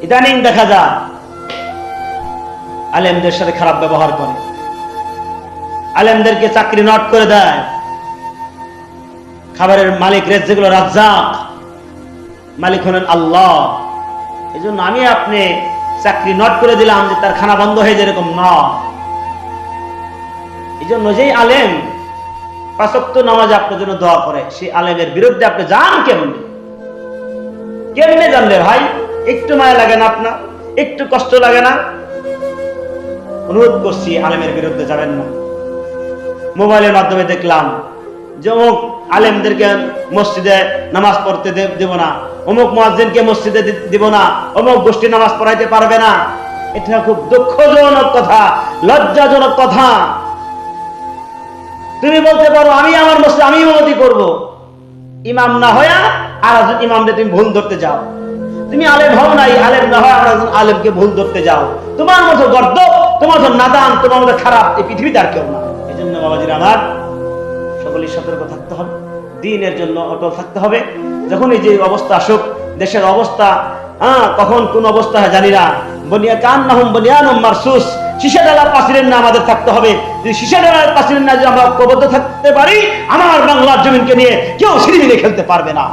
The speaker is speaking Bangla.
ইদানিং দেখা যায় আলেমদের সাথে খারাপ ব্যবহার করে, আলেমদেরকে চাকরি নট করে দেয়। খাবারের মালিক যেগুলো রাজ্জাক, মালিক হলেন আল্লাহ। এই জন্য আমি আপনি চাকরি নট করে দিলাম যে তার খানা বন্ধ হয়ে যায়, এরকম না। এই জন্য যেই আলেম 5 ওয়াক্ত নামাজ আপনার জন্য দোয়া করে, সেই আলেমের বিরুদ্ধে আপনি যান কেমনে? কেমনে জানলে ভাই? একটু মায়া লাগে না আপনার? একটু কষ্ট লাগে না? অনুরোধ করছি, আলেমের বিরুদ্ধে যাবেন না। মোবাইলের মাধ্যমে দেখলাম যে অমুক আলেমদেরকে মসজিদে নামাজ পড়তে দেব না, অমুক মুয়াজ্জিনকে মসজিদে দিব না, অমুক গোষ্ঠী নামাজ পড়াইতে পারবে না। এটা খুব দুঃখজনক কথা, লজ্জাজনক কথা। তুমি বলতে পারো আমি আমার মসজিদে আমি ইমামতি করব, ইমাম না হয়া আর একজন ইমামকে তুমি ভুল ধরতে যাও। তুমি আলেম হও নাই, আলেম না হয় আর একজন আলেমকে ভুল ধরতে যাও। তোমার মতো গর্দ, তোমার মতো নাদান, তোমার মতো খারাপ এই পৃথিবীতে আর কেউ না। এই জন্য বাবাজির আমার, সকলেই সতর্ক থাকতে হবে, দ্বীনের জন্য অটল থাকতে হবে। যখন এই যে অবস্থা আসুক, দেশের অবস্থা কখন কোন অবস্থা জানি না, বনিয়া কান্নাহুম বুনিয়ানুম মারসুস, সীসা ডালার পাঁচিলের না আমাদের থাকতে হবে। যদি সীসা ডালার পাঁচিলের না যদি আমরা প্রবদ্ধ থাকতে পারি, আমার বাংলার জমিনকে নিয়ে কেউ সিঁড়ি খেলতে পারবে না।